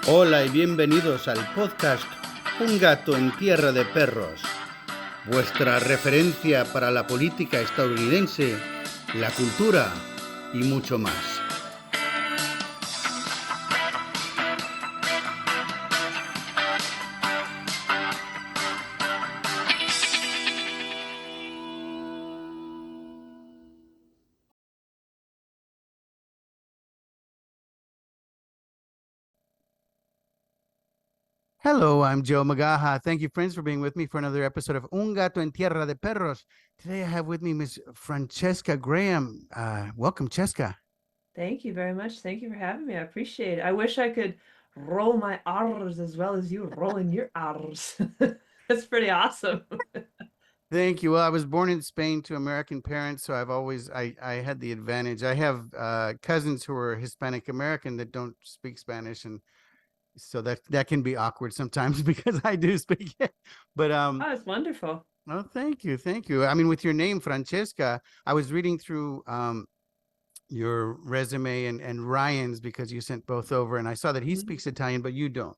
Hola y bienvenidos al podcast Un gato en tierra de perros, vuestra referencia para la política estadounidense, la cultura y mucho más. Hello, I'm Joe Magaha. Thank you, friends, for being with me for another episode of Un Gato en Tierra de Perros. Today I have with me Miss Francesca Graham. Welcome, Cheska. Thank you very much. Thank you for having me. I appreciate it. I wish I could roll my R's as well as you rolling your R's. That's pretty awesome. Thank you. Well, I was born in Spain to American parents, so I had the advantage. I have cousins who are Hispanic American that don't speak Spanish, and so that can be awkward sometimes because I do speak it. But Oh, it's wonderful. oh, thank you. I mean, with your name, Francesca, I was reading through your resume and Ryan's because you sent both over, and I saw that he Mhm. speaks Italian, but you don't.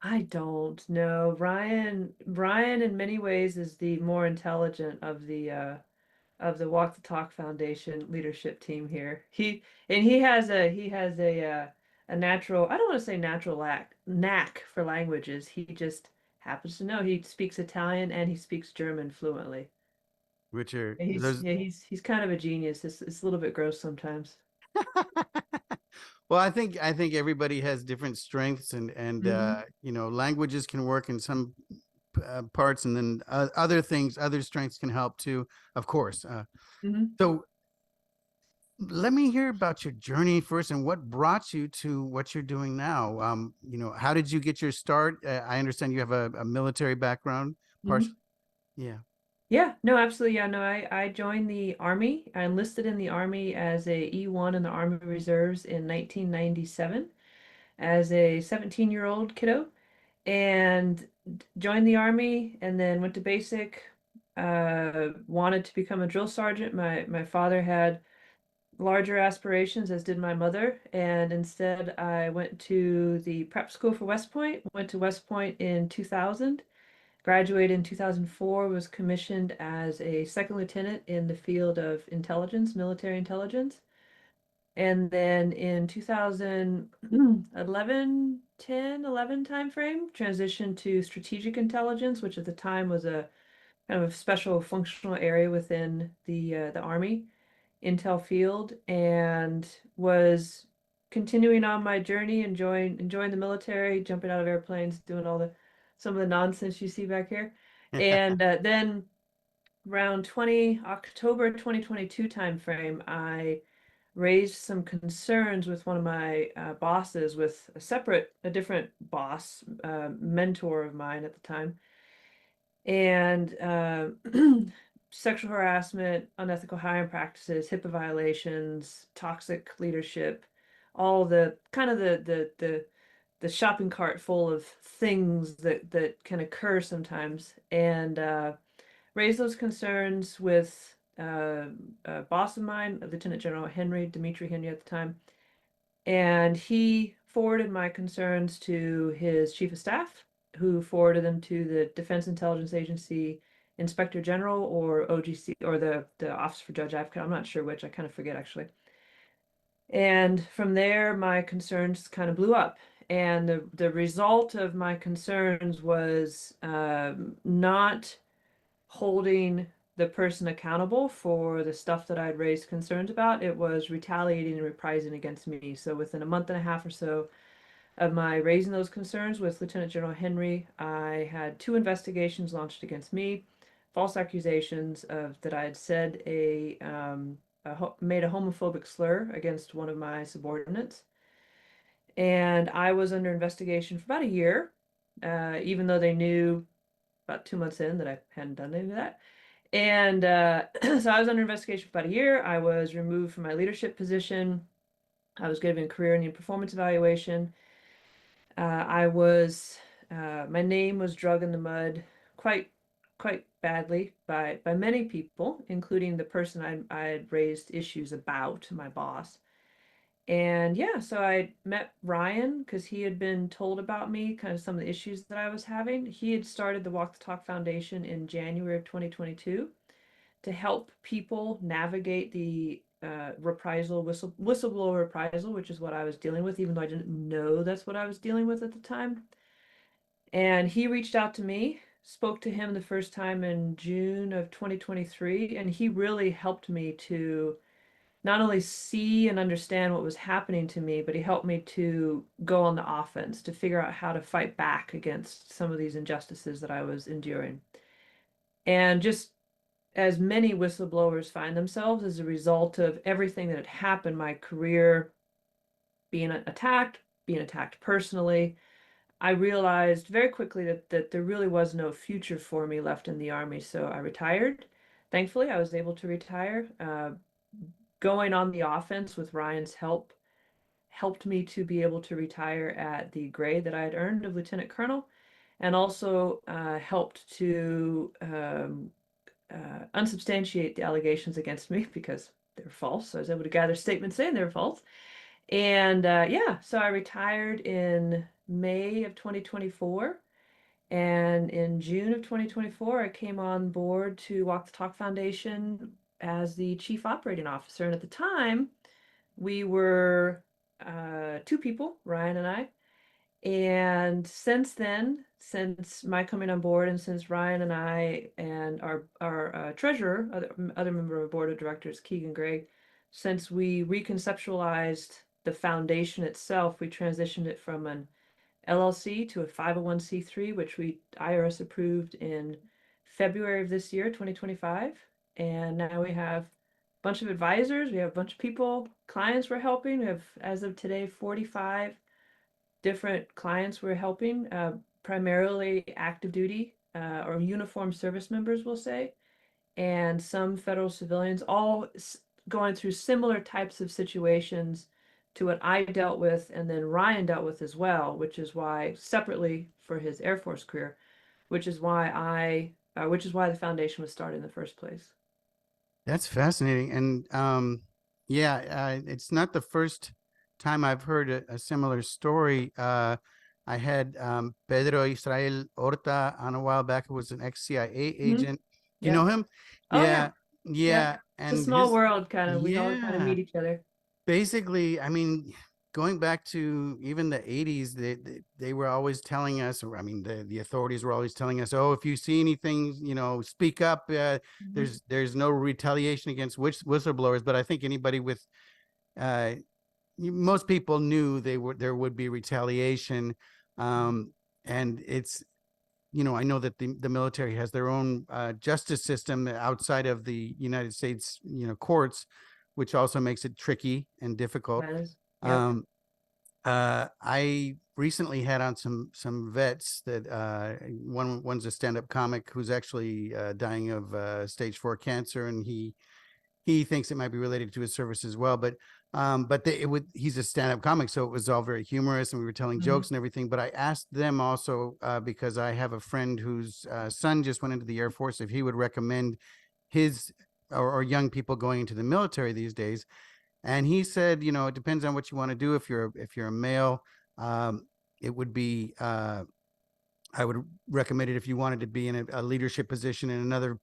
I don't know. Ryan in many ways is the more intelligent of the Walk the Talk Foundation leadership team here. He has a natural, I don't want to say natural knack for languages. He just happens to know. He speaks Italian and he speaks German fluently. Which are Yeah, he's those? yeah, he's kind of a genius. It's a little bit gross sometimes. Well, I think everybody has different strengths, and Hmm. languages can work in some parts, and then other things, other strengths can help too, of course. Hmm. So let me hear about your journey first and what brought you to what you're doing now. How did you get your start? I understand you have a military background, partially. Hmm. Yeah. Yeah, no, absolutely. Yeah, no, I joined the Army. I enlisted in the Army as a E1 in the Army Reserves in 1997 as a 17-year-old kiddo and joined the Army and then went to basic. Wanted to become a drill sergeant. My father had larger aspirations, as did my mother, and instead I went to the prep school for West Point, went to West Point in 2000, graduated in 2004, was commissioned as a second lieutenant in the field of intelligence, military intelligence. And then in 2011, 10, 11 timeframe, transitioned to strategic intelligence, which at the time was a kind of a special functional area within the Army intel field, and was continuing on my journey, enjoying the military, jumping out of airplanes, doing all the some of the nonsense you see back here. And then around 20 October 2022 timeframe, I raised some concerns with one of my bosses, with a different boss, mentor of mine at the time, and sexual harassment, unethical hiring practices, HIPAA violations, toxic leadership, all the kind of the shopping cart full of things that can occur sometimes, and raised those concerns with a boss of mine, Lieutenant General Dimitri Henry at the time, and he forwarded my concerns to his chief of staff, who forwarded them to the Defense Intelligence Agency Inspector General, or OGC, or the Office for Judge Advocate. I'm not sure which. I kind of forget actually. And from there, my concerns kind of blew up. And the result of my concerns was not holding the person accountable for the stuff that I'd raised concerns about. It was retaliating and reprising against me. So within a month and a half or so of my raising those concerns with Lieutenant General Henry, I had two investigations launched against me, false accusations of that I had said made a homophobic slur against one of my subordinates. And I was under investigation for about a year, even though they knew about 2 months in that I hadn't done any of that. And so I was under investigation for about a year. I was removed from my leadership position. I was given a career and performance evaluation. I was My name was drug in the mud quite quite badly by many people, including the person I had raised issues about, my boss. And yeah, so I met Ryan because he had been told about me, kind of some of the issues that I was having. He had started the Walk the Talk Foundation in January of 2022 to help people navigate the whistleblower reprisal, which is what I was dealing with, even though I didn't know that's what I was dealing with at the time. And he reached out to me, spoke to him the first time in June of 2023, and he really helped me to not only see and understand what was happening to me, but he helped me to go on the offense, to figure out how to fight back against some of these injustices that I was enduring. And just as many whistleblowers find themselves as a result of everything that had happened, my career being attacked personally, I realized very quickly that there really was no future for me left in the Army. So I retired. Thankfully, I was able to retire. Going on the offense with Ryan's help helped me to be able to retire at the grade that I had earned of Lieutenant Colonel, and also helped to unsubstantiate the allegations against me because they're false. So I was able to gather statements saying they were false. And yeah, so I retired in May of 2024. And in June of 2024, I came on board to Walk the Talk Foundation as the chief operating officer. And at the time, we were two people, Ryan and I. And since then, since my coming on board, and since Ryan and I and our treasurer, other member of our board of directors, Keegan Gregg, since we reconceptualized the foundation itself, we transitioned it from an LLC to a 501(c)(3), which we IRS approved in February of this year, 2025. And now we have a bunch of advisors, we have a bunch of people, clients we're helping. We have, as of today, 45 different clients we're helping, primarily active duty or uniformed service members, we'll say, and some federal civilians, all going through similar types of situations to what I dealt with and then Ryan dealt with as well, which is why separately for his Air Force career, which is why the foundation was started in the first place. That's fascinating. And yeah, it's not the first time I've heard a similar story. I had Pedro Israel Horta on a while back, who was an ex-CIA Hmm. agent. Do you know Yep. him? Oh yeah. Yeah, Yep. yeah. It's a And small his, world, kind of. We all kind of yeah, meet each other. basically, I mean, going back to even the 80s, they were always telling us, or I mean, the authorities were always telling us, oh, if you see anything, speak up. Hmm. There's no retaliation against whistleblowers, but I think anybody with uh, most people knew there would be retaliation, um, and it's I know that the military has their own justice system outside of the United States courts, which also makes it tricky and difficult. That is. Yep. Um, I recently had on some vets that one's a stand-up comic who's actually dying of stage 4 cancer, and he thinks it might be related to his service as well. He's a stand-up comic, so it was all very humorous, and we were telling Hmm. jokes and everything. But I asked them also because I have a friend whose son just went into the Air Force, if he would recommend his or young people going into the military these days. And he said, it depends on what you want to do. If you're a male, um, it would be I would recommend it if you wanted to be in a leadership position in another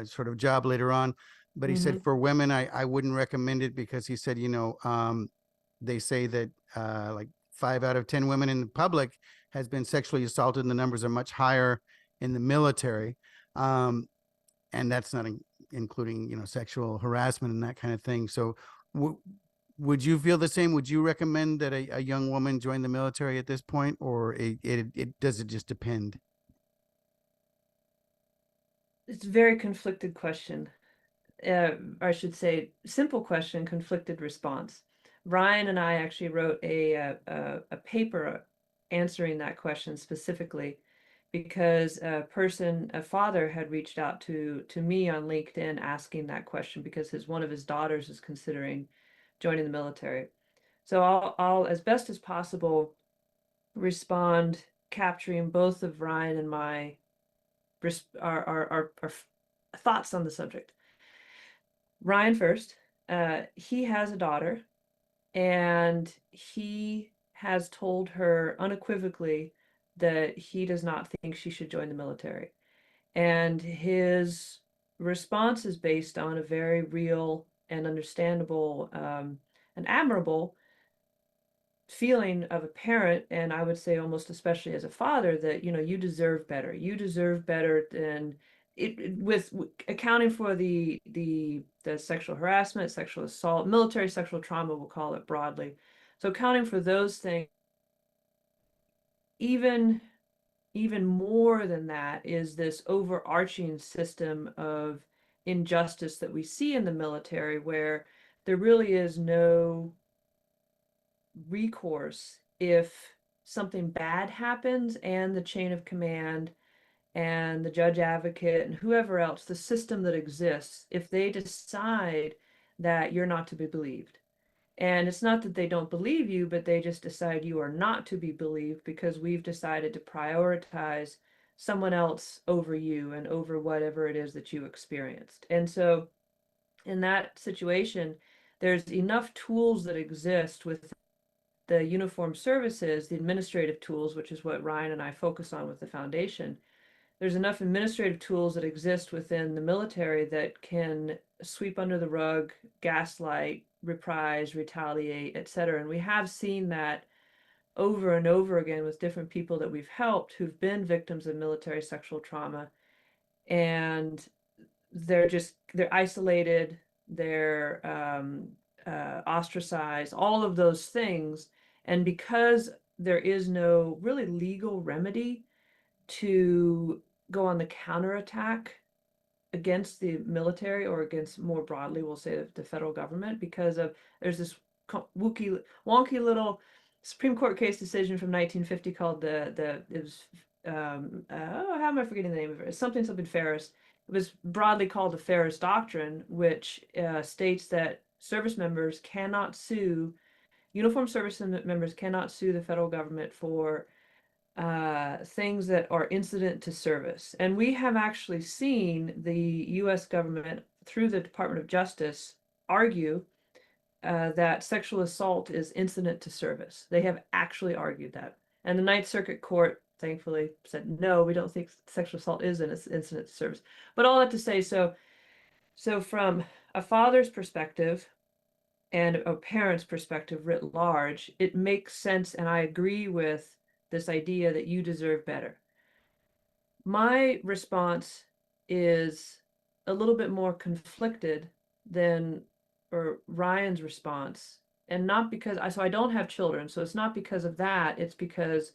sort of job later on. But he said Hmm. for women, I wouldn't recommend it because he said, they say that like 5 out of 10 women in the public has been sexually assaulted, and the numbers are much higher in the military. Um, and that's not including sexual harassment and that kind of thing. So w- would you feel the same? Would you recommend that a young woman join the military at this point, or it does it just depend? It's a very conflicted question. I should say, simple question, conflicted response. Ryan and I actually wrote a paper answering that question specifically because a father had reached out to me on LinkedIn asking that question because one of his daughters is considering joining the military. So I'll as best as possible respond capturing both of Ryan and my our thoughts on the subject. Ryan first. He has a daughter. And he has told her unequivocally that he does not think she should join the military. And his response is based on a very real and understandable and admirable feeling of a parent, and I would say almost especially as a father, that you deserve better. You deserve better than with accounting for the sexual harassment, sexual assault, military sexual trauma, we'll call it broadly. So accounting for those things, even even more than that is this overarching system of injustice that we see in the military, where there really is no recourse if something bad happens, and the chain of command and the judge advocate and whoever else, the system that exists, if they decide that you're not to be believed. And it's not that they don't believe you, but they just decide you are not to be believed because we've decided to prioritize someone else over you and over whatever it is that you experienced. And so in that situation, there's enough tools that exist with the uniformed services, the administrative tools, which is what Ryan and I focus on with the foundation. There's enough administrative tools that exist within the military that can sweep under the rug, gaslight, reprise, retaliate, etc. And we have seen that over and over again with different people that we've helped who've been victims of military sexual trauma. And they're isolated, they're ostracized, all of those things. And because there is no really legal remedy to go on the counterattack against the military, or against, more broadly, we'll say the federal government, because of there's this wonky little Supreme Court case decision from 1950 called the it was oh, how am I forgetting the name of it? It's something Ferris. It was broadly called the Ferris Doctrine, which states that service members cannot sue uniformed service members cannot sue the federal government for things that are incident to service. And we have actually seen the US government, through the Department of Justice, argue that sexual assault is incident to service. They have actually argued that. And the Ninth Circuit Court, thankfully, said, no, we don't think sexual assault is an incident to service. But all that to say, so from a father's perspective and a parent's perspective writ large, it makes sense, and I agree with this idea that you deserve better. My response is a little bit more conflicted than or Ryan's response. And not because I don't have children, so it's not because of that. It's because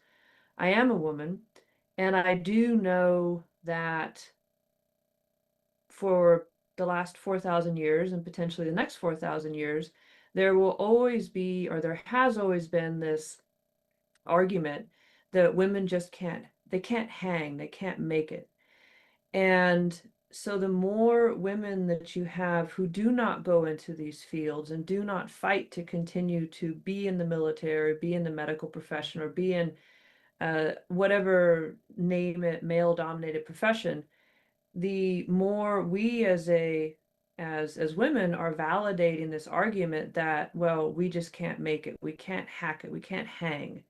I am a woman, and I do know that for the last 4,000 years and potentially the next 4,000 years, there will always be, or there has always been, this argument that women just they can't hang, they can't make it. And so the more women that you have who do not go into these fields and do not fight to continue to be in the military, be in the medical profession, or be in whatever, name it, male dominated profession, the more we as women are validating this argument that, well, we just can't make it, we can't hack it, we can't hang.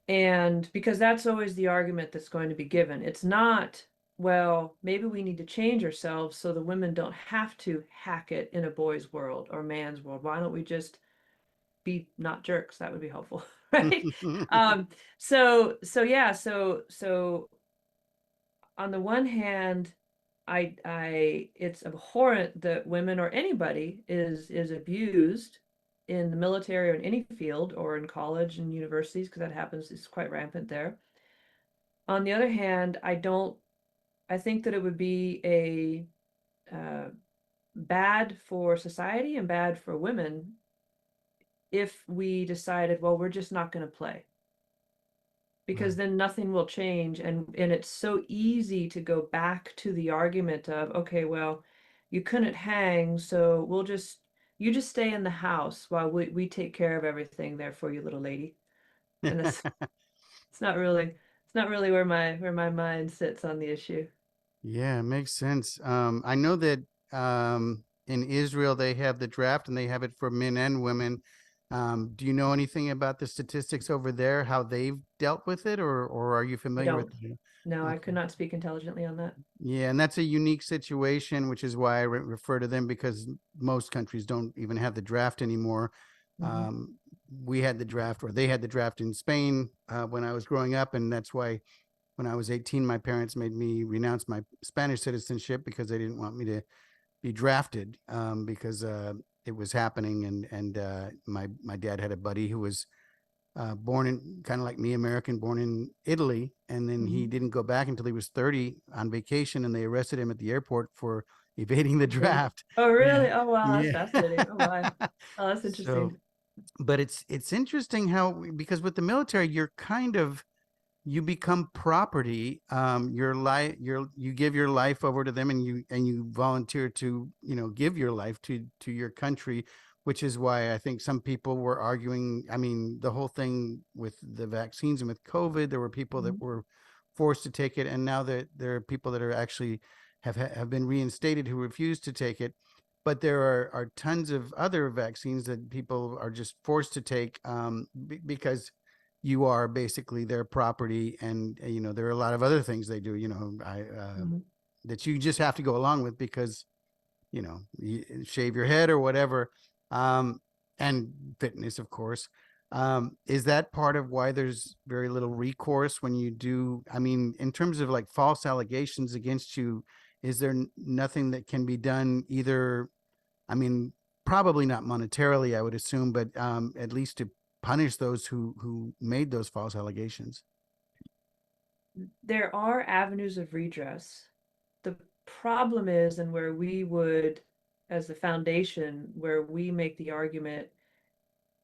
And because that's always the argument that's going to be given. It's not, well, maybe we need to change ourselves so the women don't have to hack it in a boy's world or man's world. Why don't we just be not jerks? That would be helpful, right? So on the one hand, it's abhorrent that women or anybody is abused in the military or in any field or in college and universities, because that happens, it's quite rampant there. On the other hand, I think that it would be a bad for society and bad for women if we decided, well, we're just not going to play, because Right. then nothing will change. And it's so easy to go back to the argument of, okay, well, you couldn't hang, so you just stay in the house while we take care of everything there for you, little lady. And that's it's not really where my mind sits on the issue. Yeah, it makes sense. I know that in Israel they have the draft and they have it for men and women. Do you know anything about the statistics over there, how they've dealt with it, or are you I familiar with don't. the? No, I could Okay. not speak intelligently on that. Yeah, and that's a unique situation, which is why I refer to them because most countries don't even have the draft anymore. Hmm. Um, we had the draft, or they had the draft in Spain when I was growing up, and that's why when I was 18, my parents made me renounce my Spanish citizenship because they didn't want me to be drafted because it was happening, and my dad had a buddy who was born in kind of like me, American, born in Italy. And then he Hmm. didn't go back until he was 30 on vacation, and they arrested him at the airport for evading the Really? draft. Oh, Yeah. really? Oh, wow, that's Yeah. fascinating. Oh, my. Oh, that's So, interesting. but it's interesting how, because with the military, you're kind of, you become property. Your life, you give your life over to them, and you volunteer to, give your life to your country, which is why I think some people were arguing. I mean, the whole thing with the vaccines and with COVID, there were people that Mhm. were forced to take it, and now that there are people that are actually have been reinstated who refuse to take it. But there are tons of other vaccines that people are just forced to take because you are basically their property, and there are a lot of other things they do, Mhm. that you just have to go along with because you shave your head or whatever, um and fitness, of course. Is that part of why there's very little recourse when you do, I mean, in terms of like false allegations against you? Is there nothing that can be done, either, I mean, probably not monetarily, I would assume, but at least to punish those who made those false allegations? There are avenues of redress. The problem is, and where we would, as the foundation, where we make the argument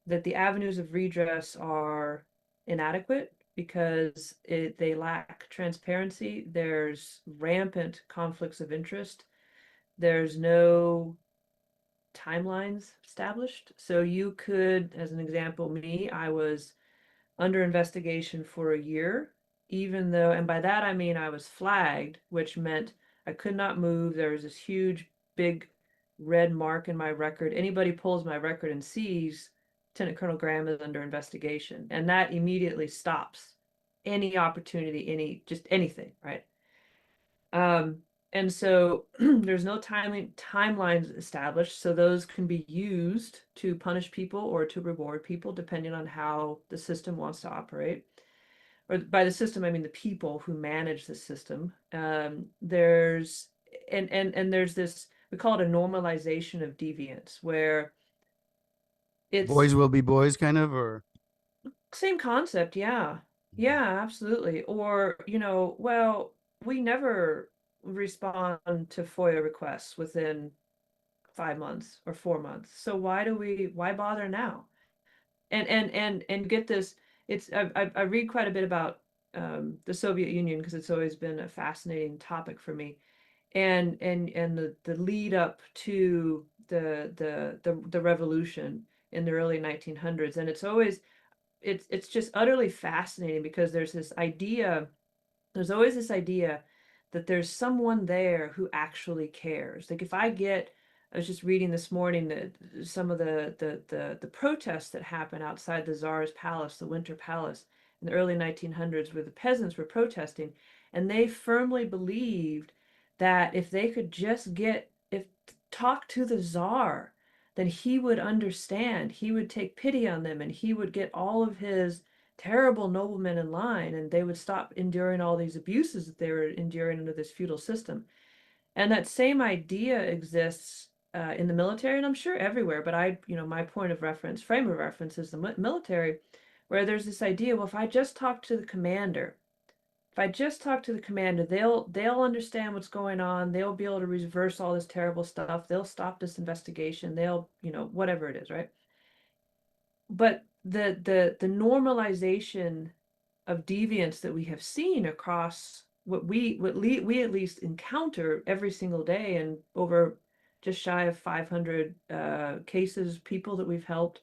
that the avenues of redress are inadequate because they lack transparency. There's rampant conflicts of interest. There's no timelines established. So you could, as an example, me, I was under investigation for a year, even though, and by that I mean I was flagged, which meant I could not move. There was this huge, big red mark in my record. Anybody pulls my record and sees Lieutenant Colonel Graham is under investigation, and that immediately stops any opportunity, just anything, right? Um, and so there's no timelines established, so those can be used to punish people or to reward people depending on how the system wants to operate. Or by the system, I mean the people who manage the system. There's and there's this, we call it a normalization of deviance, where it's Boys will be boys, kind of, or? same concept, yeah. Yeah, absolutely. Or, well, we never respond to FOIA requests within 5 months or 4 months. So why bother now? And get this, I read quite a bit about the Soviet Union because it's always been a fascinating topic for me. And the lead up to the revolution in the early 1900s. And it's just utterly fascinating because there's always this idea that there's someone there who actually cares. Like if I was just reading this morning that some of the protests that happened outside the Tsar's palace, the Winter Palace, in the early 1900s, where the peasants were protesting, and they firmly believed that if they could just if talk to the Tsar, then he would understand, he would take pity on them, and he would get all of his terrible noblemen in line, and they would stop enduring all these abuses that they were enduring under this feudal system. And that same idea exists in the military, and I'm sure everywhere, but my point of reference, frame of reference is the military, where there's this idea, well, if I just talk to the commander, they'll understand what's going on. They'll be able to reverse all this terrible stuff. They'll stop this investigation. They'll, whatever it is, right? But the normalization of deviance that we have seen across we at least encounter every single day, and over just shy of 500 cases, people that we've helped,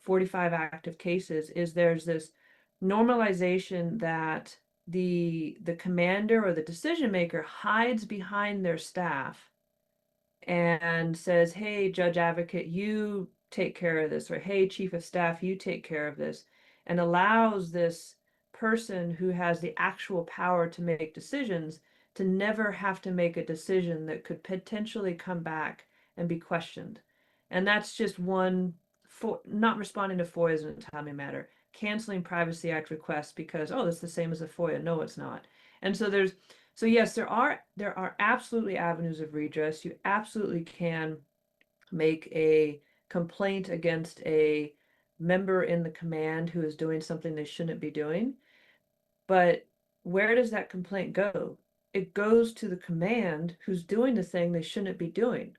45 active cases, is there's this normalization that the commander or the decision maker hides behind their staff and says, hey, judge advocate, take care of this, or hey, chief of staff, you take care of this, and allows this person who has the actual power to make decisions to never have to make a decision that could potentially come back and be questioned. And that's just one for not responding to FOIAs in a timely manner, canceling Privacy Act requests because, oh, it's the same as a FOIA. No, it's not. And so yes, there are absolutely avenues of redress. You absolutely can make a complaint against a member in the command who is doing something they shouldn't be doing. But where does that complaint go? It goes to the command who's doing the thing they shouldn't be doing.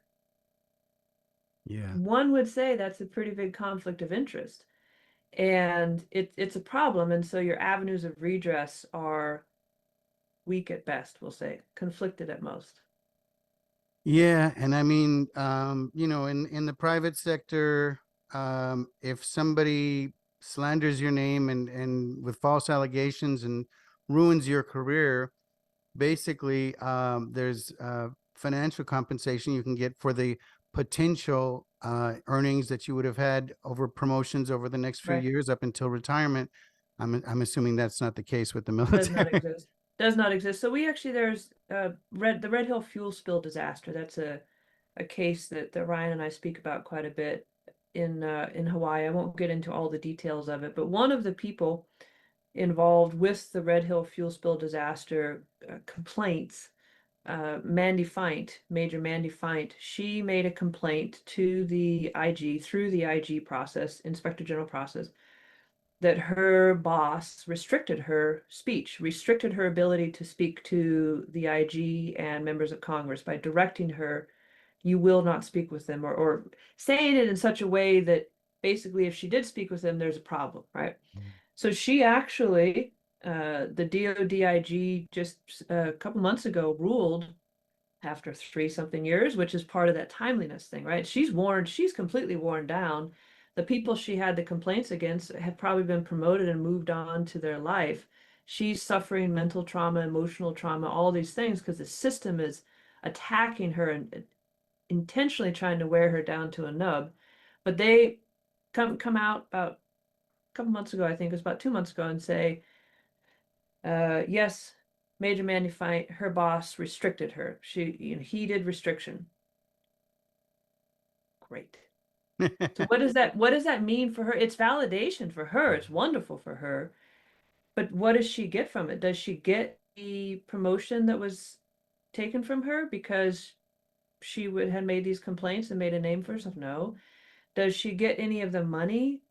Yeah. One would say that's a pretty big conflict of interest. And it's a problem. And so your avenues of redress are weak at best, we'll say, conflicted at most. Yeah, and I mean, in the private sector, if somebody slanders your name and with false allegations and ruins your career, basically, there's financial compensation you can get for the potential earnings that you would have had over promotions over the next few Right. years up until retirement. I'm assuming that's not the case with the Does not military. exist. Does not exist. So we actually there's the Red Hill fuel spill disaster. That's a case that Ryan and I speak about quite a bit in Hawaii. I won't get into all the details of it, but one of the people involved with the Red Hill fuel spill disaster complaints, Mandy Feint, Major Mandy Feint, she made a complaint to the IG through the IG process, Inspector General process, that her boss restricted her speech, restricted her ability to speak to the IG and members of Congress by directing her, you will not speak with them, or saying it in such a way that basically if she did speak with them, there's a problem, right? So she actually, the DODIG just a couple months ago ruled after 3 something years, which is part of that timeliness thing, right? She's completely worn down. The people she had the complaints against have probably been promoted and moved on to their life. She's suffering mental trauma, emotional trauma, all these things because the system is attacking her and intentionally trying to wear her down to a nub. But they come out about a couple months ago, I think it was about 2 months ago, and say, yes, Major Mandy Feint, her boss restricted her. He did restriction. Great. So what does that mean for her? It's validation for her. It's wonderful for her. But what does she get from it? Does she get the promotion that was taken from her because she would had made these complaints and made a name for herself? No. Does she get any of the money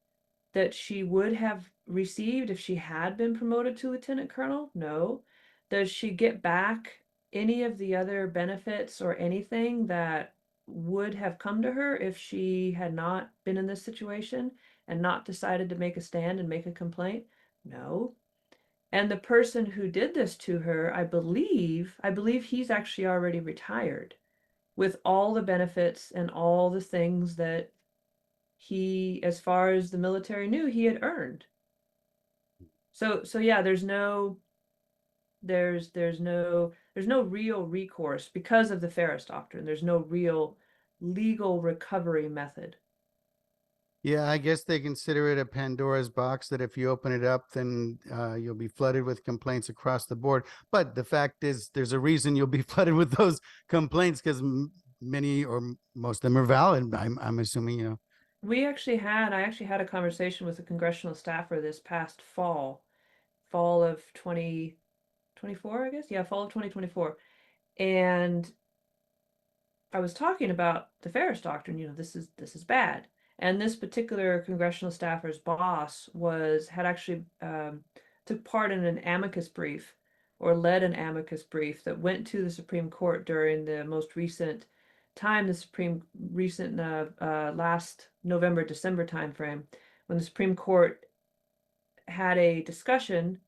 that she would have received if she had been promoted to lieutenant colonel? No. Does she get back any of the other benefits or anything that would have come to her if she had not been in this situation and not decided to make a stand and make a complaint? No. And the person who did this to her, I believe he's actually already retired with all the benefits and all the things that he, as far as the military knew, he had earned. So yeah, there's no real recourse because of the Ferris Doctrine. There's no real legal recovery method. Yeah, I guess they consider it a Pandora's box that if you open it up, then you'll be flooded with complaints across the board. But the fact is, there's a reason you'll be flooded with those complaints because many or most of them are valid. I'm assuming, I actually had a conversation with a congressional staffer this past fall of 2024, I guess. Yeah, fall of 2024. And I was talking about the Ferris Doctrine, this is bad. And this particular congressional staffer's boss had actually took part in an amicus brief or led an amicus brief that went to the Supreme Court during the most recent time, last November, December timeframe, when the Supreme Court had a discussion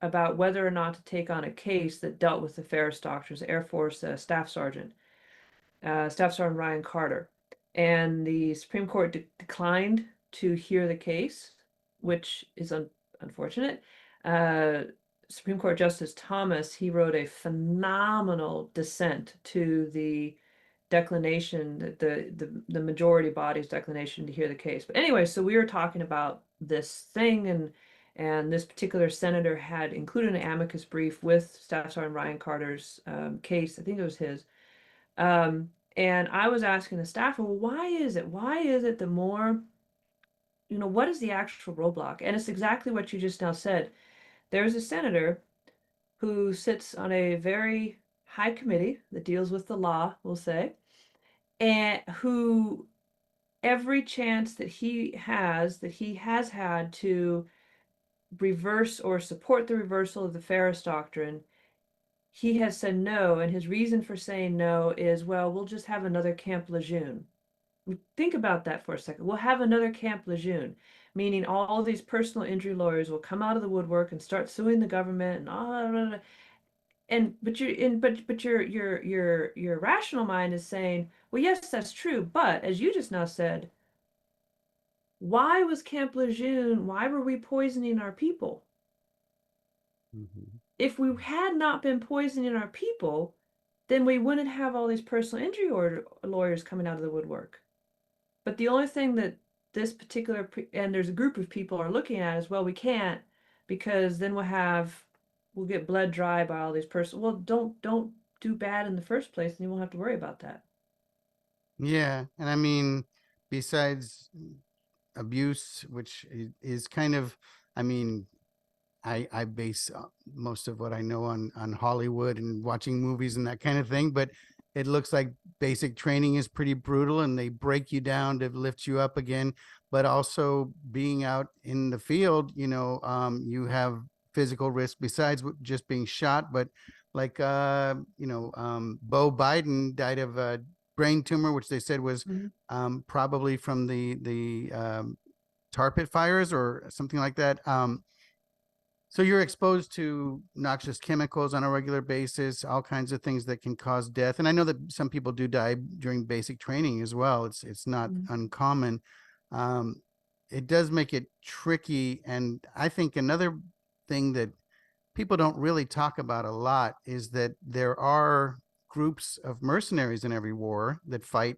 about whether or not to take on a case that dealt with the Ferris Doctrine, Air Force Staff Sergeant Ryan Carter. And the Supreme Court declined to hear the case, which is unfortunate. Uh, Supreme Court Justice Thomas, he wrote a phenomenal dissent to the declination, the majority body's declination to hear the case. But anyway, so we were talking about this thing, and this particular senator had included an amicus brief with Staff Sergeant Ryan Carter's case. I think it was his. And I was asking the staffer, well, why is it? Why is it the more, what is the actual roadblock? And it's exactly what you just now said. There's a senator who sits on a very high committee that deals with the law, we'll say, and who every chance that he has had to reverse or support the reversal of the Ferris Doctrine, he has said no, and his reason for saying no is, well, we'll just have another Camp Lejeune. Think about that for a second. We'll have another Camp Lejeune, meaning all these personal injury lawyers will come out of the woodwork and start suing the government and all. And but your rational mind is saying, well, yes, that's true, but as you just now said, why was Camp Lejeune, why were we poisoning our people? Mhm. If we had not been poisoning our people, then we wouldn't have all these personal injury order lawyers coming out of the woodwork. But the only thing that this particular, and there's a group of people are looking at is, well, we can't because then we'll get bled dry by all these personal. Well, don't do bad in the first place, and you won't have to worry about that. Yeah, and I mean, besides abuse, which is kind of, I mean, I base most of what I know on Hollywood and watching movies and that kind of thing. But it looks like basic training is pretty brutal, and they break you down to lift you up again. But also being out in the field, you have physical risk besides just being shot. But like Bo Biden died of a brain tumor, which they said was Mm-hmm. probably from the tar pit fires or something like that. So you're exposed to noxious chemicals on a regular basis, all kinds of things that can cause death. And I know that some people do die during basic training as well. It's not Mm-hmm. uncommon. Um, it does make it tricky. And I think another thing that people don't really talk about a lot is that there are groups of mercenaries in every war that fight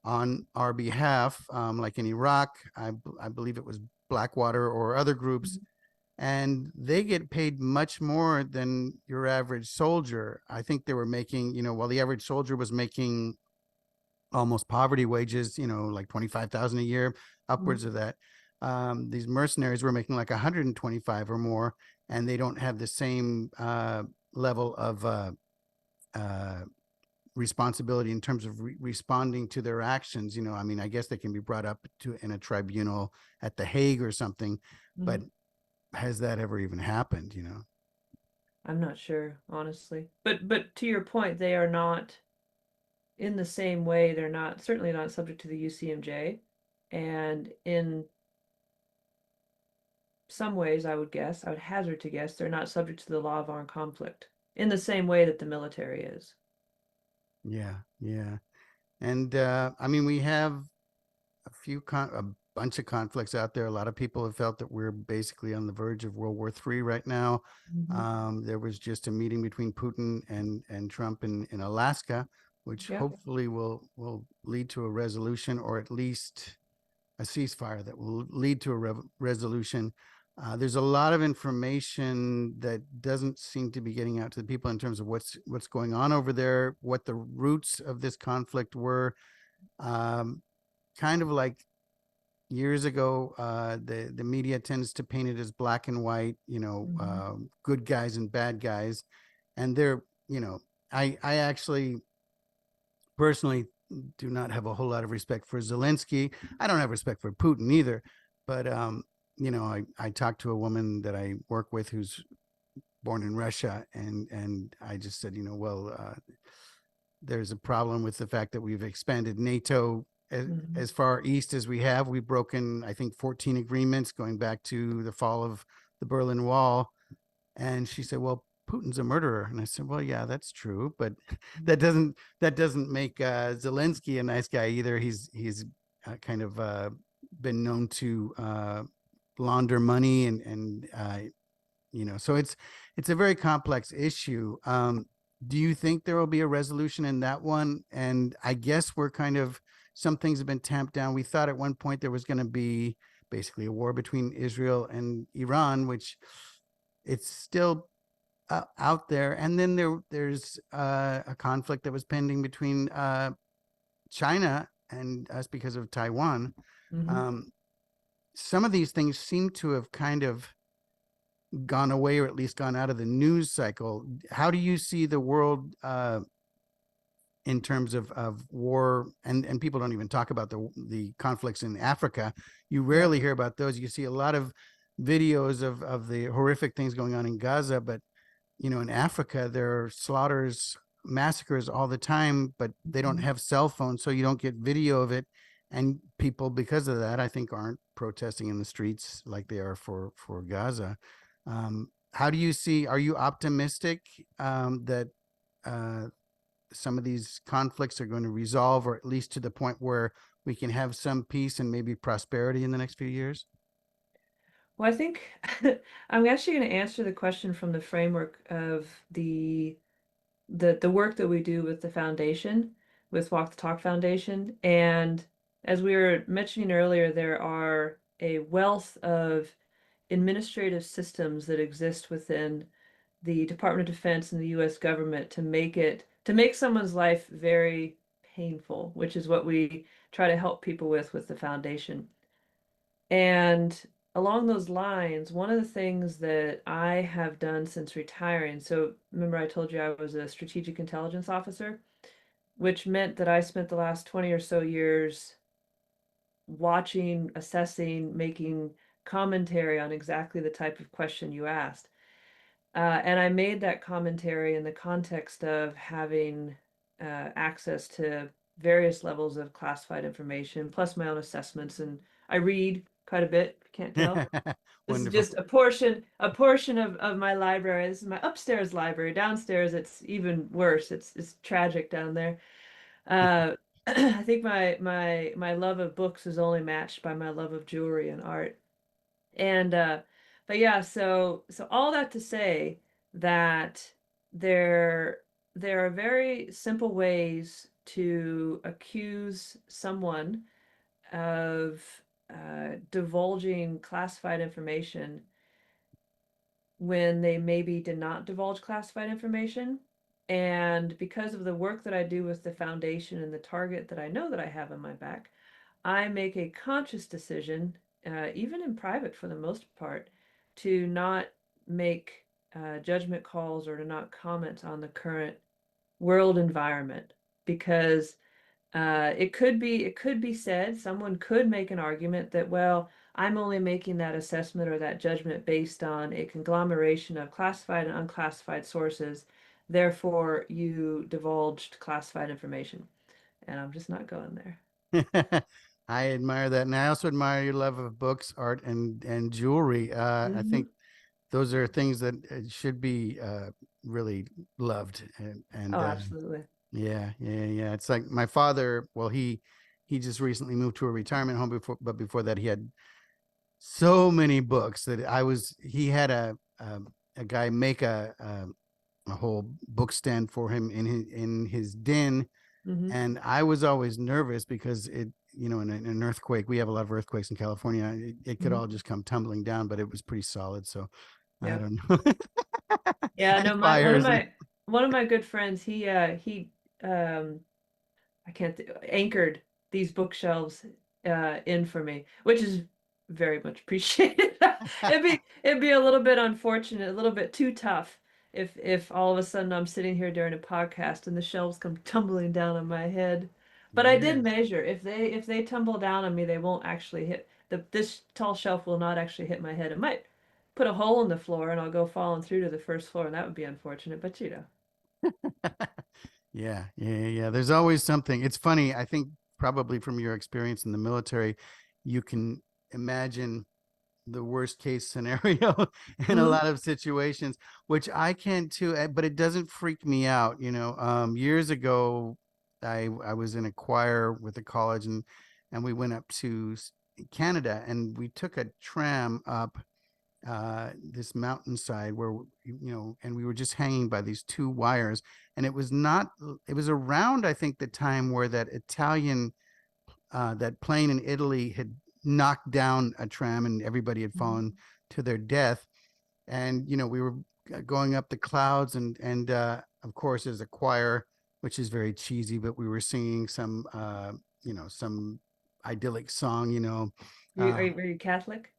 on our behalf, like in Iraq. I believe it was Blackwater or other groups, and they get paid much more than your average soldier. I think they were making, while the average soldier was making almost poverty wages, like 25,000 a year, Mm-hmm. upwards of that. These mercenaries were making like 125 or more, and they don't have the same level of uh, responsibility in terms of responding to their actions. I mean, I guess they can be brought up to in a tribunal at The Hague or something, Mm-hmm. but has that ever even happened? I'm not sure, honestly. But to your point, they are not in the same way. They're not certainly not subject to the UCMJ, and in some ways, I would hazard to guess, they're not subject to the law of armed conflict in the same way that the military is. Yeah, yeah. And I mean, we have a bunch of conflicts out there. A lot of people have felt that we're basically on the verge of World War III right now. Mm-hmm. There was just a meeting between Putin and Trump in Alaska, which Yep. hopefully will lead to a resolution, or at least a ceasefire that will lead to a resolution. There's a lot of information that doesn't seem to be getting out to the people in terms of what's going on over there, what the roots of this conflict were. Um, Kind of like years ago, the media tends to paint it as black and white, Mm-hmm. good guys and bad guys, and they're, I actually personally do not have a whole lot of respect for Zelensky. I don't have respect for Putin either, but I talked to a woman that I work with who's born in Russia, and I just said, well, there's a problem with the fact that we've expanded NATO Mm-hmm. as far east as we have. We've broken, I think, 14 agreements going back to the fall of the Berlin Wall. And she said, well, Putin's a murderer. And I said, well, yeah, that's true, but that doesn't make Zelensky a nice guy either. He's kind of been known to launder money, and so it's a very complex issue. Do you think there will be a resolution in that one? And I guess we're kind of, some things have been tamped down. We thought at one point there was going to be basically a war between Israel and Iran, which it's still out there. And then there's a conflict that was pending between China and us because of Taiwan. Hmm. Um, some of these things seem to have kind of gone away, or at least gone out of the news cycle. How do you see the world in terms of war? And people don't even talk about the conflicts in Africa. You Yeah. rarely hear about those. You see a lot of videos of the horrific things going on in Gaza, but in Africa, there are slaughters, massacres all the time, but they don't Mhm. have cell phones, so you don't get video of it. And people, because of that, I think, aren't protesting in the streets like they are for Gaza. How do you see? Are you optimistic that uh, some of these conflicts are going to resolve, or at least to the point where we can have some peace and maybe prosperity in the next few years? Well, I think I'm actually going to answer the question from the framework of the work that we do with the foundation, with Walk the Talk Foundation. And as we were mentioning earlier, there are a wealth of administrative systems that exist within the Department of Defense and the US government to make someone's life very painful, which is what we try to help people with the foundation. And along those lines, one of the things that I have done since retiring, so remember I told you I was a strategic intelligence officer, which meant that I spent the last 20 or so years watching, assessing, making commentary on exactly the type of question you asked. And I made that commentary in the context of having access to various levels of classified information, plus my own assessments. And I read quite a bit, if you can't tell. This is Wonderful. just a portion of my library. This is my upstairs library. Downstairs, it's even worse. It's tragic down there. I think my love of books is only matched by my love of jewelry and art. And but yeah, so all that to say that there there are very simple ways to accuse someone of divulging classified information when they maybe did not divulge classified information. And because of the work that I do with the foundation and the target that I know that I have on my back, I make a conscious decision, even in private for the most part, to not make judgment calls or to not comment on the current world environment because it could be said, someone could make an argument that, well, I'm only making that assessment or that judgment based on a conglomeration of classified and unclassified sources. Therefore, you divulged classified information. And I'm just not going there. I admire that, and I also admire your love of books, art, and jewelry. I think Hmm. those are things that should be really loved, Oh, and absolutely. yeah, yeah, yeah. It's like my father. Well, he just recently moved to a retirement home before, but before that, he had so many books that I was. He had a guy make a whole book stand for him in his den, Hmm. and I was always nervous because in an earthquake, we have a lot of earthquakes in California. It could Hmm. all just come tumbling down, but it was pretty solid. So I Yep. don't know. Yeah, And no, my fires and one of my good friends, he I can't th anchored these bookshelves in for me, which is very much appreciated. It'd be a little bit unfortunate, a little bit too tough if all of a sudden I'm sitting here during a podcast and the shelves come tumbling down on my head. But I did yes. measure. If they tumble down on me, they won't actually hit this tall shelf will not actually hit my head. It might put a hole in the floor and I'll go falling through to the first floor, and that would be unfortunate, but you know. Yeah, yeah, yeah. There's always something. It's funny. I think probably from your experience in the military, you can imagine the worst case scenario in a Hmm. lot of situations, which I can too, but it doesn't freak me out. Years ago, I was in a choir with a college, and we went up to Canada, and we took a tram up, this mountainside where and we were just hanging by these two wires, and it was not. It was around, I think, the time where that plane in Italy had knocked down a tram and everybody had fallen Mhm. to their death. And we were going up the clouds, and of course there's a choir, which is very cheesy, but we were singing some idyllic song. uh, Were you Catholic?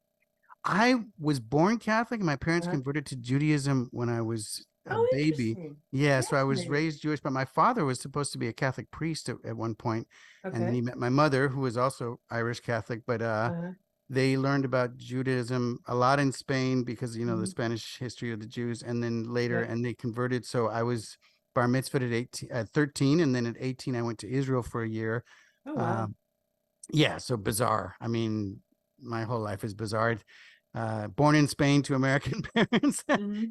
I was born Catholic, and my parents Uh-huh. converted to Judaism when I was a Oh, baby. interesting. Yeah, so I was Fascinating. raised Jewish, but my father was supposed to be a Catholic priest at one point, and then Okay. he met my mother, who was also Irish Catholic, but Uh-huh. they learned about Judaism a lot in Spain because the Hmm. Spanish history of the Jews, and then later, Yep. and they converted. So I was bar mitzvahed at 13, and then at 18 I went to Israel for a year. Oh, wow. Um, yeah, so bizarre. I mean, my whole life is bizarre. Born in Spain to American parents, Hmm.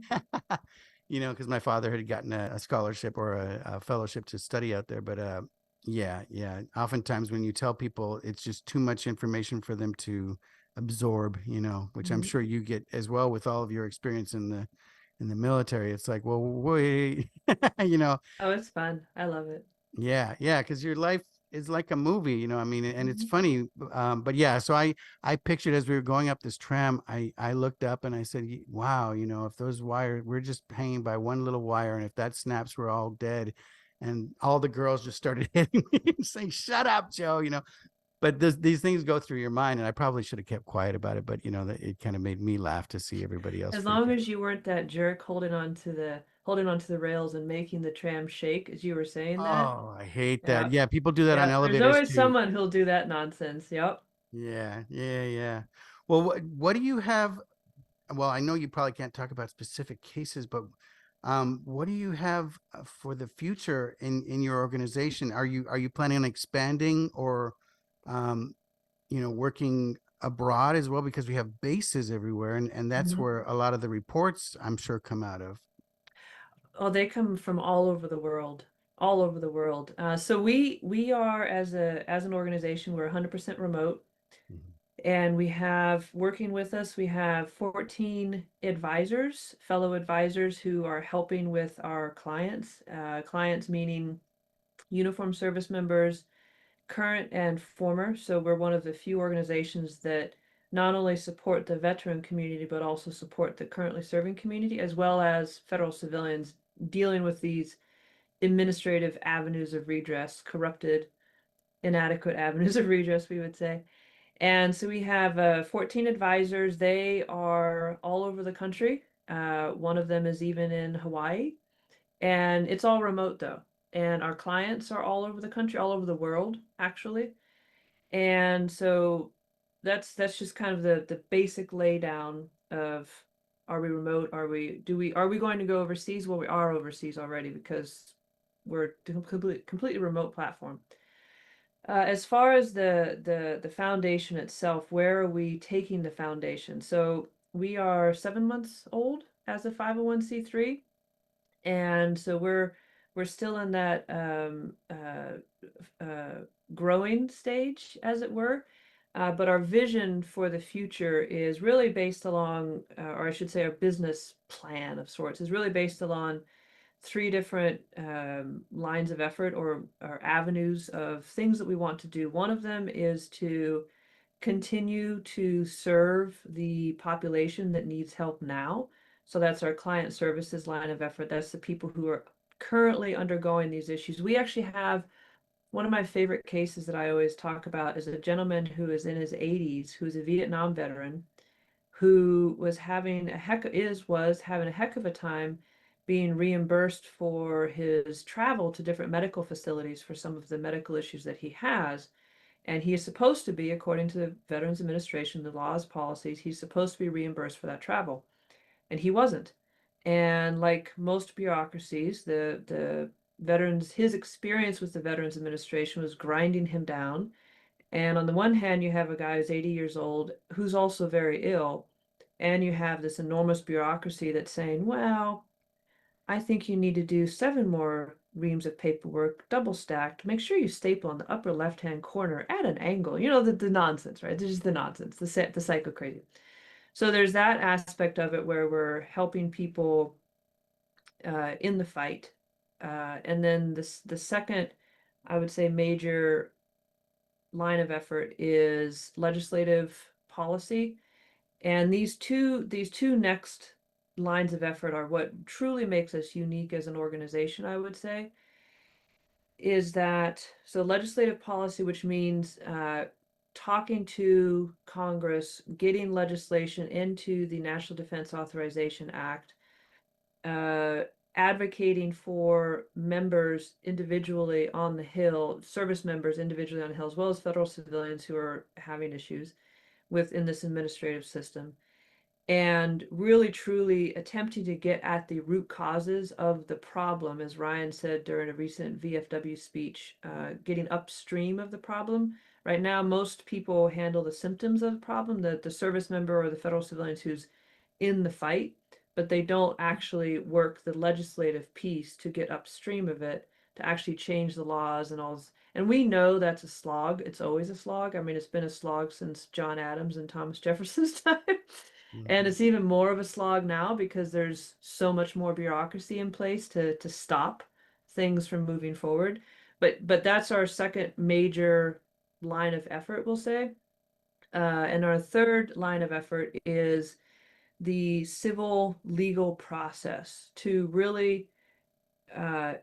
because my father had gotten a scholarship or a fellowship to study out there. But yeah, yeah. Oftentimes, when you tell people, it's just too much information for them to absorb. Which I'm Hmm. sure you get as well with all of your experience in the military. It's like, well, wait, you know, Oh, it's fun. I love it. yeah, yeah, because your life is like a movie, I mean, and it's Hmm. funny. But yeah, so I pictured as we were going up this tram, I looked up and I said, wow, if those wires, we're just hanging by one little wire, and if that snaps, we're all dead. And all the girls just started hitting me and saying, "Shut up, Joe," But these things go through your mind, and I probably should have kept quiet about it, but that it kind of made me laugh to see everybody else As freak long out. as you weren't that jerk holding onto the rails and making the tram shake as you were saying that. Oh, I hate that. Yeah. Yeah, people do that on Yeah. There's elevators always too. someone who'll do that nonsense. Yep. Yeah, yeah, yeah. Well, what do you have? Well, I know you probably can't talk about specific cases, but what do you have for the future in your organization? Are you planning on expanding or, um, working abroad as well? Because we have bases everywhere, and that's Hmm. where a lot of the reports, I'm sure, come out of. Oh, they come from all over the world, all over the world. So we are as an organization, we're 100% remote, Mhm. and we have working with us, we have 14 advisors, fellow advisors who are helping with our clients. Clients meaning uniformed service members, current and former. So we're one of the few organizations that not only support the veteran community, but also support the currently serving community, as well as federal civilians dealing with these administrative avenues of redress, corrupted, inadequate avenues of redress, we would say. And so we have 14 advisors. They are all over the country. One of them is even in Hawaii. And it's all remote though. And our clients are all over the country, all over the world, actually. And so that's just kind of the basic laydown of, are we remote? Are we going to go overseas? Well, we are overseas already because we're a completely remote platform. As far as the foundation itself, where are we taking the foundation? So we are 7 months old as a 501(c)(3), and so we're still in that uh, growing stage, as it were. But our vision for the future is really based along, or I should say, our business plan of sorts is really based along three different lines of effort, or avenues of things that we want to do. One of them is to continue to serve the population that needs help now. So that's our client services line of effort. That's the people who are currently undergoing these issues. We actually have one of my favorite cases that I always talk about is a gentleman who is in his 80s, who's a Vietnam veteran, who was having a heck of a time being reimbursed for his travel to different medical facilities for some of the medical issues that he has. And he is supposed to be, according to the Veterans Administration, the laws, policies, he's supposed to be reimbursed for that travel. And he wasn't. And like most bureaucracies, the veterans, his experience with the Veterans Administration was grinding him down. And on the one hand, you have a guy who's 80 years old who's also very ill, and you have this enormous bureaucracy that's saying, well, I think you need to do 7 more reams of paperwork, double stacked. Make sure you staple on the upper left-hand corner at an angle. You know, the nonsense, right? This is the nonsense, the psycho crazy. So there's that aspect of it where we're helping people in the fight. And then the second, I would say, major line of effort is legislative policy. And these two next lines of effort are what truly makes us unique as an organization, I would say, is that so legislative policy, which means talking to Congress, getting legislation into the National Defense Authorization Act, uh, advocating for members individually on the Hill, service members individually on the Hill, as well as federal civilians who are having issues within this administrative system, and really truly attempting to get at the root causes of the problem, as Ryan said during a recent VFW speech, getting upstream of the problem. Right now, most people handle the symptoms of the problem, the service member or the federal civilians who's in the fight, but they don't actually work the legislative piece to get upstream of it, to actually change the laws and all. And we know that's a slog. It's always a slog. I mean, it's been a slog since John Adams and Thomas Jefferson's time. And Mhm. it's even more of a slog now because there's so much more bureaucracy in place to stop things from moving forward. But that's our second major line of effort, we'll say. And our third line of effort is the civil legal process to really uh,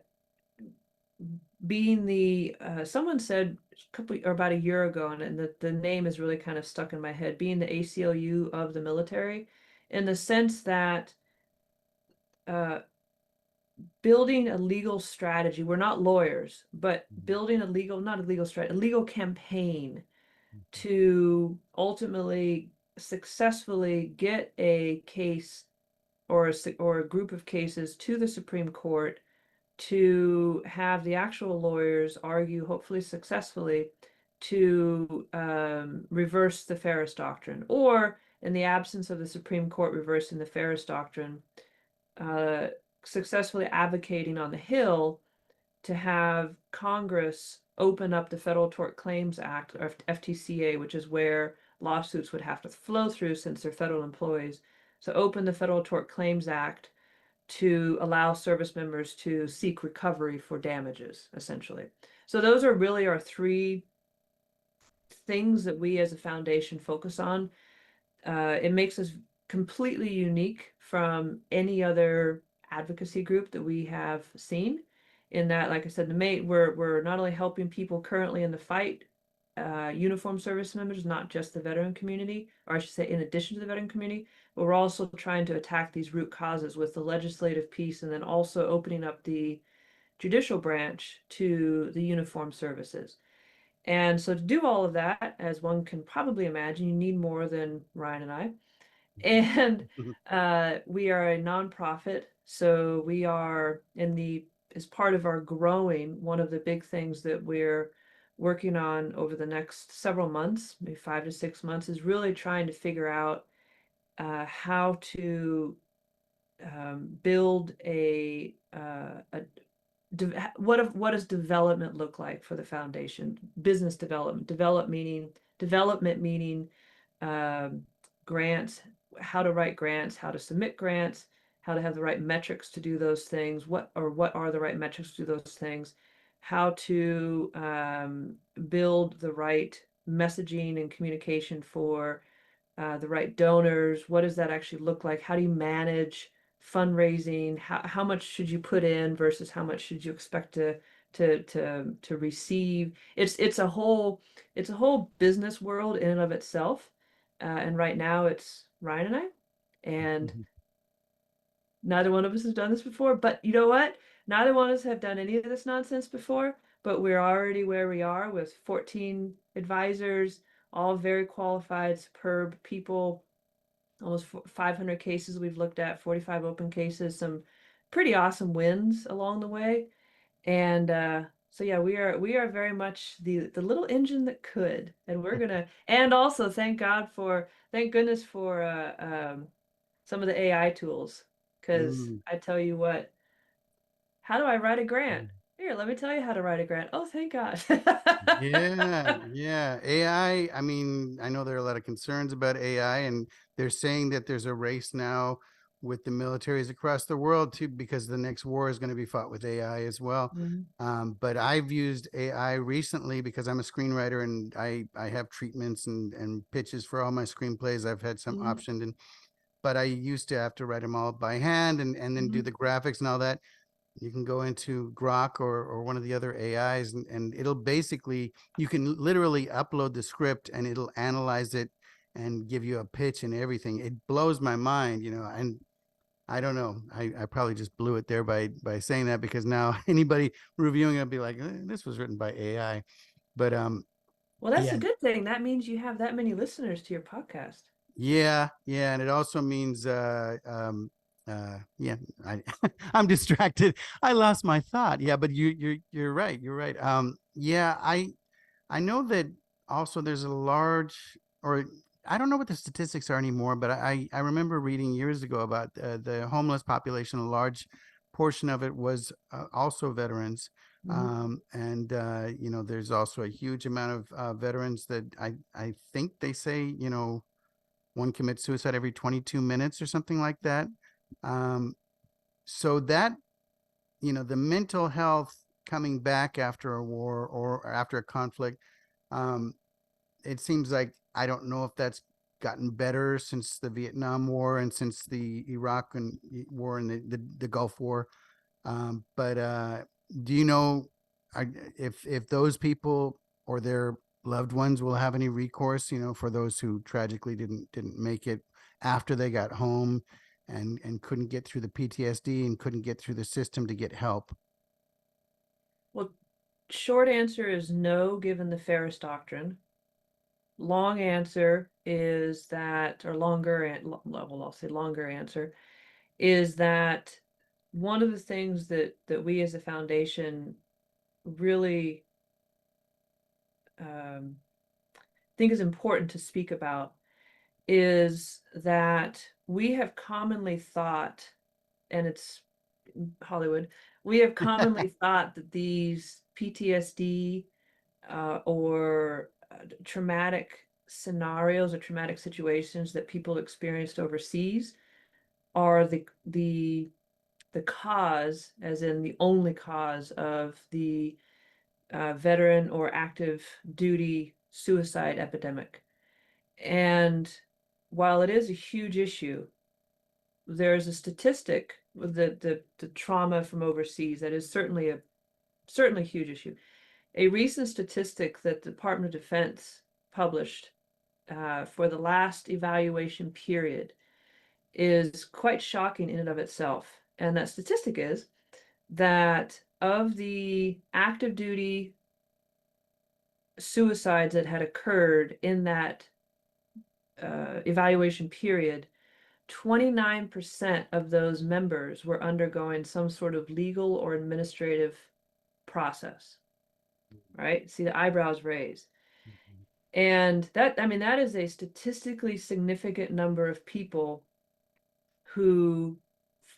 being the someone said a couple or about a year ago, and the name is really kind of stuck in my head, being the ACLU of the military, in the sense that uh, building a legal strategy. We're not lawyers, but building a legal, not a legal strategy, a legal campaign to ultimately successfully get a case or a group of cases to the Supreme Court to have the actual lawyers argue, hopefully successfully, to reverse the Ferris Doctrine, or in the absence of the Supreme Court reversing the Ferris Doctrine, uh, successfully advocating on the Hill to have Congress open up the Federal Tort Claims Act, or FTCA, which is where lawsuits would have to flow through since they're federal employees. So open the Federal Tort Claims Act to allow service members to seek recovery for damages, essentially. So those are really our three things that we as a foundation focus on. It makes us completely unique from any other advocacy group that we have seen. In that, like I said, we're not only helping people currently in the fight, uniform service members, not just the veteran community, or I should say, in addition to the veteran community, but we're also trying to attack these root causes with the legislative piece, and then also opening up the judicial branch to the uniform services. And so to do all of that, as one can probably imagine, you need more than Ryan and I. And we are a nonprofit, so we are as part of our growing, one of the big things that we're working on over the next several months, maybe 5 to 6 months, is really trying to figure out how to build a what does development look like for the foundation? Business development, development meaning um, grants, how to write grants, how to submit grants, how to have the right metrics to do those things, what are the right metrics to do those things, how to build the right messaging and communication for the right donors. What does that actually look like? How do you manage fundraising? How much should you put in versus how much should you expect to receive? It's a whole business world in and of itself. And right now it's Ryan and I, and neither one of us has done this before. But you know what? Neither one of us have done any of this nonsense before, but we're already where we are with 14 advisors, all very qualified, superb people, almost 500 cases we've looked at, 45 open cases, some pretty awesome wins along the way. And so yeah, we are very much the little engine that could, and we're gonna, and also thank goodness for some of the AI tools, because Mm. I tell you what, how do I write a grant? Here, let me tell you how to write a grant. Oh, thank God. Yeah, yeah. I mean, I know there are a lot of concerns about AI, and they're saying that there's a race now with the militaries across the world too, because the next war is going to be fought with AI as well. Mhm, But I've used AI recently because I'm a screenwriter and I have treatments and pitches for all my screenplays. I've had some mhm, optioned, and but I used to have to write them all by hand and then do mhm. the graphics and all that. You can go into Grok or one of the other AIs, and it'll basically, you can literally upload the script and it'll analyze it and give you a pitch and everything. It blows my mind, and I don't know. I probably just blew it there by saying that, because now anybody reviewing it will be like, this was written by AI. But Well, that's yeah, a good thing. That means you have that many listeners to your podcast. yeah, and it also means yeah, I I'm distracted. I lost my thought. Yeah, but you're right. You're right. Yeah, I know that also there's a large, or I don't know what the statistics are anymore, but I remember reading years ago about the homeless population. A large portion of it was also veterans. Mhm. And there's also a huge amount of veterans that I think they say, one commits suicide every 22 minutes or something like that. Um, so that, the mental health coming back after a war or after a conflict, um, it seems like, I don't know if that's gotten better since the Vietnam War and since the Iraq and war and the Gulf War. But do you know, if those people or their loved ones will have any recourse, for those who tragically didn't make it after they got home and couldn't get through the PTSD and couldn't get through the system to get help? Well, short answer is no, given the Ferris doctrine. Long answer is that, or longer, well, I'll say longer answer, is that one of the things that we as a foundation really um, think is important to speak about is that we have commonly thought, and it's Hollywood, we have commonly thought that these PTSD or traumatic scenarios or traumatic situations that people experienced overseas are the cause, as in the only cause of the veteran or active duty suicide epidemic. And while it is a huge issue, there's a statistic with the trauma from overseas that is certainly a huge issue. A recent statistic that the Department of Defense published for the last evaluation period is quite shocking in and of itself. And that statistic is that of the active duty suicides that had occurred in that evaluation period, 29% of those members were undergoing some sort of legal or administrative process, right? See the eyebrows raised. And that, I mean, that is a statistically significant number of people who,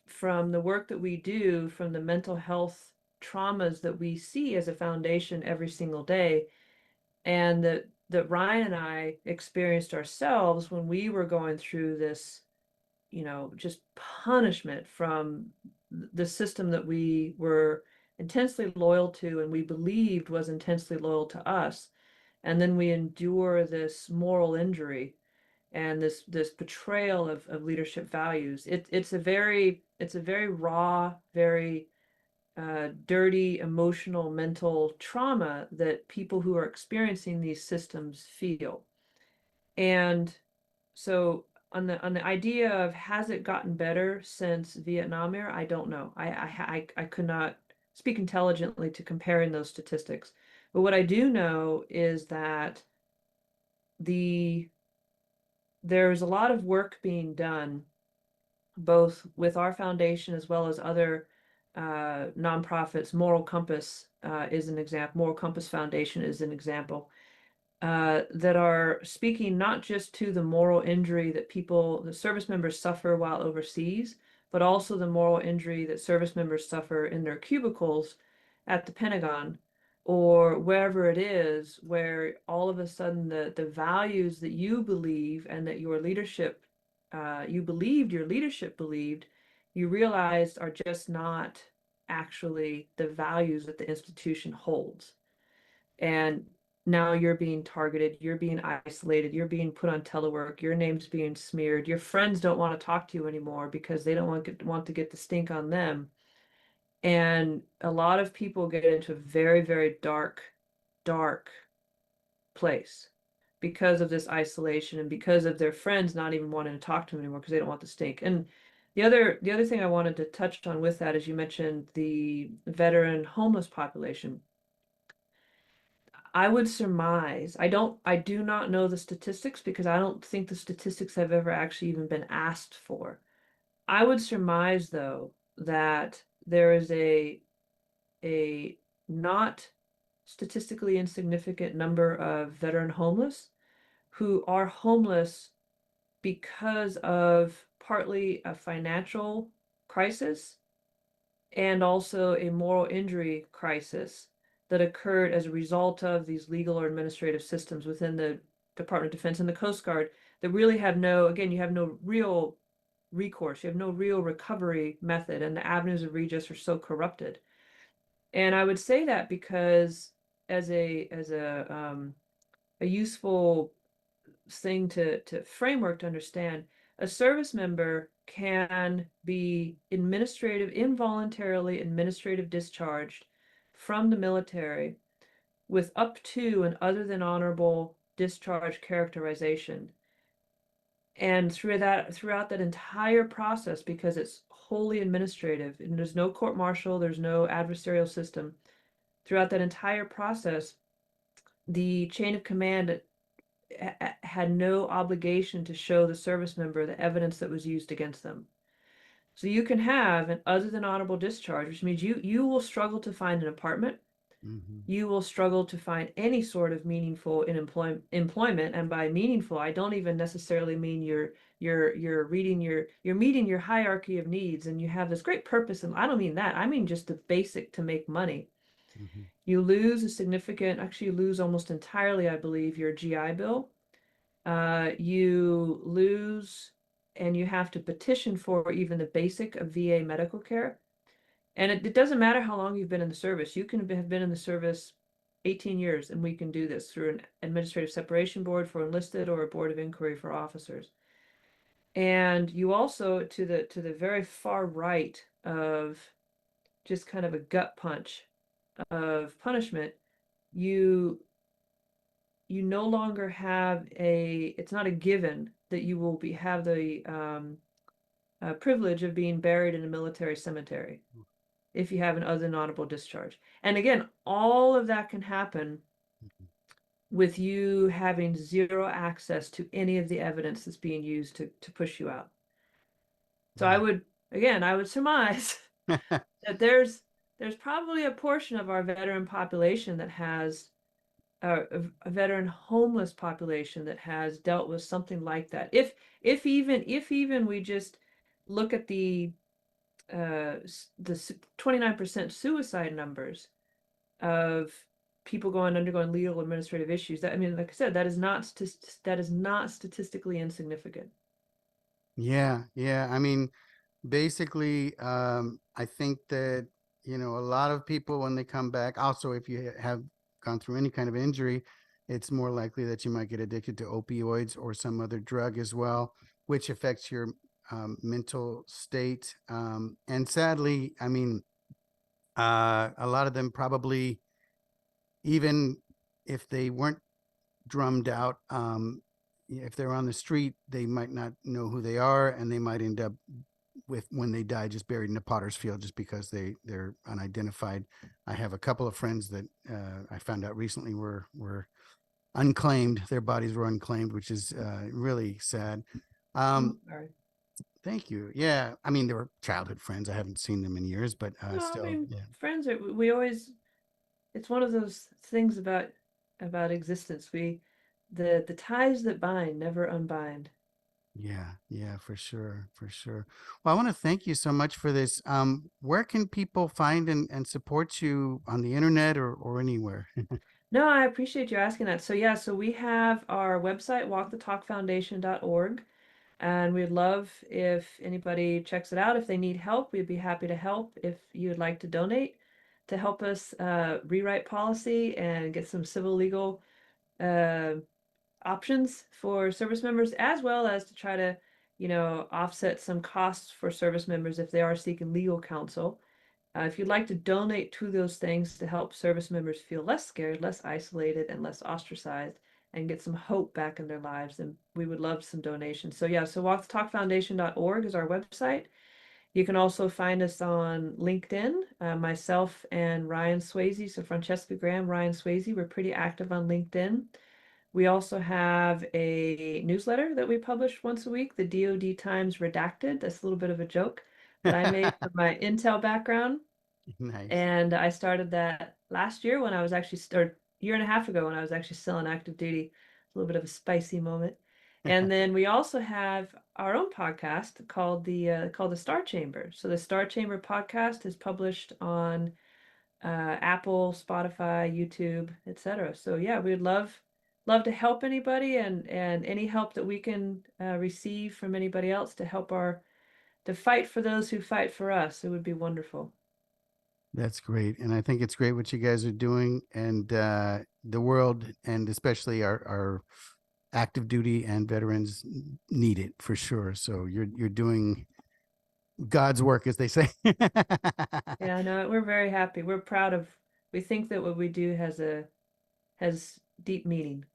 from the work that we do, from the mental health traumas that we see as a foundation every single day, and that Ryan and I experienced ourselves when we were going through this, just punishment from the system that we were intensely loyal to and we believed was intensely loyal to us. And then we endure this moral injury and this betrayal of leadership values. It's a very raw, very dirty, emotional, mental trauma that people who are experiencing these systems feel. And so on the idea of has it gotten better since Vietnam era, I don't know. I could not speak intelligently to comparing those statistics. But what I do know is that the there's a lot of work being done both with our foundation as well as other nonprofits. Moral Compass is an example. Moral Compass Foundation is an example that are speaking not just to the moral injury that the service members suffer while overseas, but also the moral injury that service members suffer in their cubicles at the Pentagon or wherever it is, where all of a sudden the values that you believe and that your leadership, you believed your leadership believed, you realized are just not actually the values that the institution holds. And now you're being targeted, you're being isolated, you're being put on telework, your name's being smeared, your friends don't want to talk to you anymore because they don't want to get the stink on them. And a lot of people get into a very, very dark, dark place because of this isolation and because of their friends not even wanting to talk to them anymore because they don't want the stink. And the other thing I wanted to touch on with that is you mentioned the veteran homeless population. I would surmise, I do not know the statistics because I don't think the statistics have ever actually even been asked for. I would surmise though that there is a not statistically insignificant number of veteran homeless who are homeless because of partly a financial crisis and also a moral injury crisis that occurred as a result of these legal or administrative systems within the Department of Defense and the Coast Guard that really have no, again, you have no real recourse, you have no real recovery method, and the avenues of redress are so corrupted. And I would say that because as a useful thing to framework to understand, a service member can be involuntarily administrative discharged from the military with up to and other than honorable discharge characterization. And throughout that entire process, because it's wholly administrative and there's no court martial, there's no adversarial system, throughout that entire process, the chain of command had no obligation to show the service member the evidence that was used against them. So you can have an other than honorable discharge, which means you will struggle to find an apartment. Hmm. You will struggle to find any sort of meaningful employment. And by meaningful, I don't even necessarily mean you're meeting your hierarchy of needs and you have this great purpose. And I don't mean that. I mean just the basic to make money. Hmm. You lose a significant, actually you lose almost entirely, I believe, your GI Bill. You lose and you have to petition for even the basic of VA medical care. And it doesn't matter how long you've been in the service. You can have been in the service 18 years, and we can do this through an administrative separation board for enlisted or a board of inquiry for officers. And you also, to the very far right of just kind of a gut punch of punishment, you you no longer have it's not a given that you will have the privilege of being buried in a military cemetery if you have an other than honorable discharge. And again, all of that can happen with you having zero access to any of the evidence that's being used to push you out. So Yeah. I would surmise that there's probably a portion of our veteran population that has a veteran homeless population that has dealt with something like that. If even we just look at the 29% suicide numbers of people undergoing legal administrative issues, that I mean, like I said, that is not statistically insignificant. Yeah, yeah. I mean, basically, I think that, a lot of people when they come back, also, if you have gone through any kind of injury, it's more likely that you might get addicted to opioids or some other drug as well, which affects your mental state. And sadly, I mean, a lot of them probably, even if they weren't drummed out, if they're on the street, they might not know who they are, and they might end up with, when they die, just buried in a potter's field just because they're unidentified. I have a couple of friends that I found out recently were unclaimed. Their bodies were unclaimed, which is really sad. I'm Um, sorry. Thank you. Yeah, I mean, they were childhood friends. I haven't seen them in years, but No, I still, mean, yeah. friends are we always it's one of those things about existence. The ties that bind never unbind. Yeah, yeah, for sure, for sure. Well, I want to thank you so much for this. Where can people find and support you on the internet or anywhere? No, I appreciate you asking that. So yeah, so we have our website, walkthetalkfoundation.org, and we'd love if anybody checks it out. If they need help, we'd be happy to help. If you'd like to donate to help us rewrite policy and get some civil legal uh, options for service members, as well as to try to, offset some costs for service members if they are seeking legal counsel. If you'd like to donate to those things to help service members feel less scared, less isolated, and less ostracized, and get some hope back in their lives, then we would love some donations. So yeah, so walkthetalkfoundation.org is our website. You can also find us on LinkedIn. Myself and Ryan Swayze, so Francesca Graham, Ryan Swayze, we're pretty active on LinkedIn. We also have a newsletter that we publish once a week, the DoD Times Redacted. That's a little bit of a joke that I made from my Intel background. Nice. And I started that last year when I was actually, or year and a half ago when I was actually still on active duty. A little bit of a spicy moment. And then we also have our own podcast called the Star Chamber. So the Star Chamber podcast is published on Apple, Spotify, YouTube, etc. So yeah, we'd love to help anybody, and any help that we can receive from anybody else to help our to fight for those who fight for us. It would be wonderful. That's great. And I think it's great what you guys are doing, and the world, and especially our active duty and veterans need it for sure. So you're doing God's work, as they say. Yeah, no, we're very happy. We're proud of. We think that what we do has deep meaning.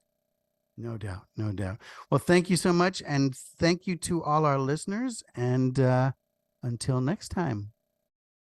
No doubt, no doubt. Well, thank you so much, and thank you to all our listeners. And until next time.